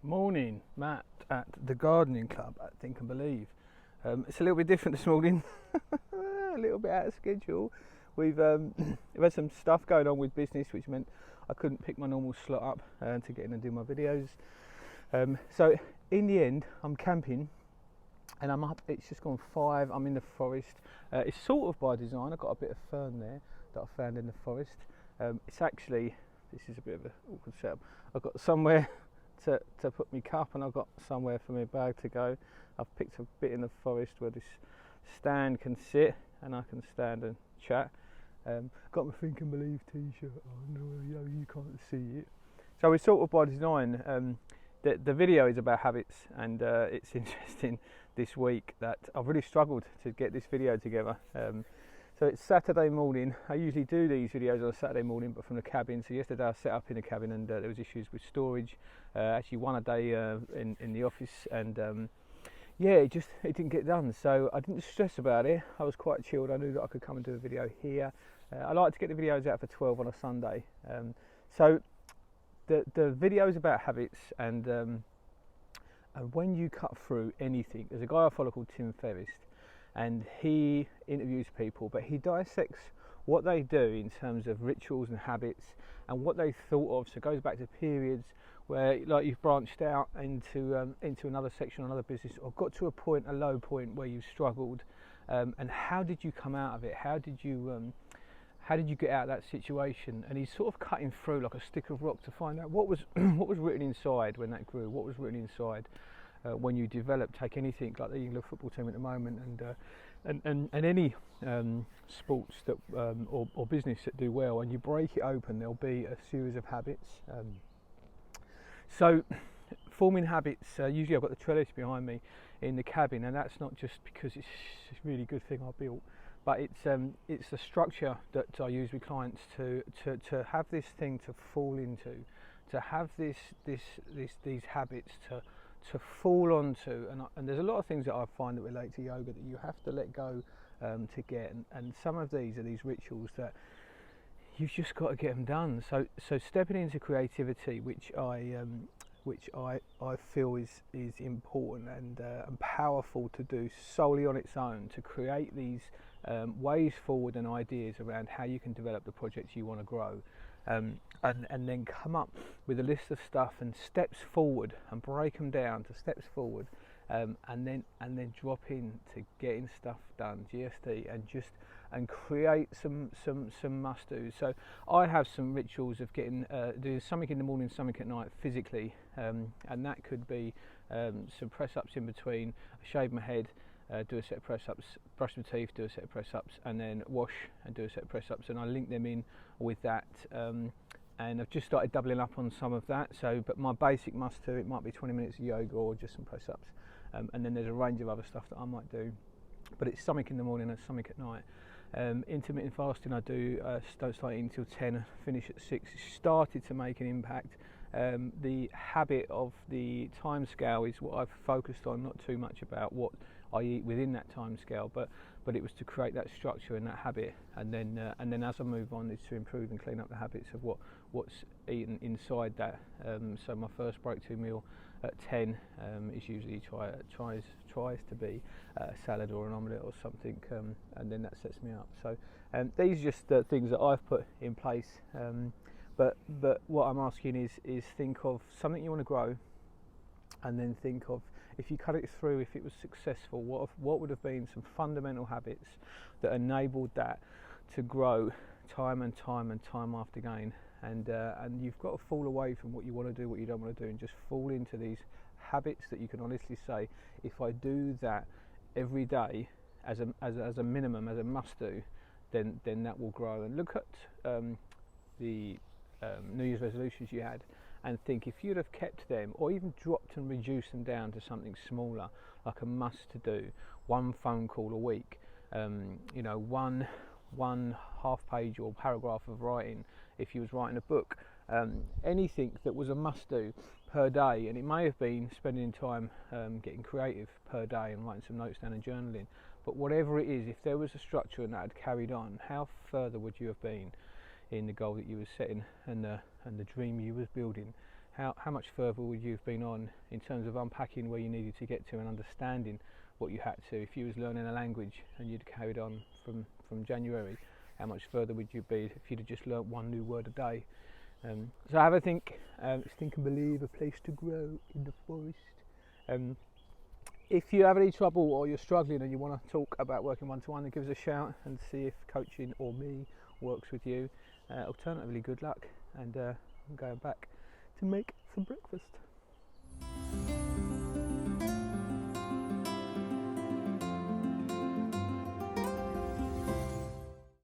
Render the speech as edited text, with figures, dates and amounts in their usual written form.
Morning, Matt at the Gardening Club at Think and Believe. It's a little bit different this morning, a little bit out of schedule. We've had some stuff going on with business, which meant I couldn't pick my normal slot up to get in and do my videos. So in the end, I'm camping and I'm up. It's just gone 5. I'm in the forest. It's sort of by design. I've got a bit of fern there that I found in the forest. It's actually, this is a bit of an awkward setup. I've got somewhere to put my cup, and I've got somewhere for my bag to go. I've picked a bit in the forest where this stand can sit and I can stand and chat. Got my Think and Believe t-shirt on, you can't see it. So it's sort of by design. The video is about habits, and it's interesting this week that I've really struggled to get this video together. So it's Saturday morning. I usually do these videos on a Saturday morning, but from the cabin. So yesterday I set up in the cabin, and there was issues with storage. Actually, one a day in the office, and yeah, it didn't get done. So I didn't stress about it. I was quite chilled. I knew that I could come and do a video here. I like to get the videos out for 12 on a Sunday. So the video is about habits, and when you cut through anything, there's a guy I follow called Tim Ferriss, and he interviews people, but he dissects what they do in terms of rituals and habits and what they thought of. So it goes back to periods where, like, you've branched out into another section, another business, or got to a low point where you struggled, and how did you come out of it? How did you get out of that situation? And he's sort of cutting through like a stick of rock to find out what was what was written inside when that grew, what was written inside when you develop. Take anything like the England football team at the moment, and any sports that or business that do well, and you break it open, there'll be a series of habits. So forming habits, usually I've got the trellis behind me in the cabin, and that's not just because it's a really good thing I built, but it's the structure that I use with clients to have this thing to fall into, to have these habits to fall onto, and there's a lot of things that I find that relate to yoga that you have to let go to get, and some of these are these rituals that you've just got to get them done. So stepping into creativity, which I feel is important and powerful to do solely on its own, to create these ways forward and ideas around how you can develop the projects you want to grow, and then come up with a list of stuff and steps forward, and break them down to steps forward, and then drop in to getting stuff done, GSD, and create some must do. So I have some rituals of getting doing something in the morning, something at night physically, and that could be some press ups in between. I shave my head, do a set of press ups, brush my teeth, do a set of press ups, and then wash and do a set of press ups, and I link them in with that. And I've just started doubling up on some of that. So, but my basic must do, it might be 20 minutes of yoga or just some press ups, and then there's a range of other stuff that I might do, but it's something in the morning and something at night. Intermittent fasting I do, don't start eating until 10, finish at 6. It started to make an impact. The habit of the time scale is what I've focused on, not too much about what I eat within that time scale, but it was to create that structure and that habit, and then as I move on is to improve and clean up the habits of what's eaten inside that. So my first breakthrough meal at 10 is usually tries to be a salad or an omelette or something, and then that sets me up. So these are just the things that I've put in place, but what I'm asking is think of something you want to grow, and then think of, if you cut it through, if it was successful, what would have been some fundamental habits that enabled that to grow time and time after again. And you've got to fall away from what you want to do, what you don't want to do, and just fall into these habits that you can honestly say, if I do that every day as a minimum, as a must do, then that will grow. And look at the New Year's resolutions you had, and think, if you'd have kept them, or even dropped and reduced them down to something smaller, like a must to do, one phone call a week, one half page or paragraph of writing, if you was writing a book, anything that was a must do per day. And it may have been spending time getting creative per day and writing some notes down and journaling, but whatever it is, if there was a structure and that had carried on, how further would you have been in the goal that you were setting, and the dream you was building? how much further would you have been on in terms of unpacking where you needed to get to and understanding what you had to? If you was learning a language and you'd carried on from January, how much further would you be if you'd have just learnt one new word a day? So have a think. Think and believe, a place to grow in the forest. If you have any trouble or you're struggling and you want to talk about working one-to-one, then give us a shout and see if coaching or me works with you. Alternatively, good luck, and I'm going back to make some breakfast.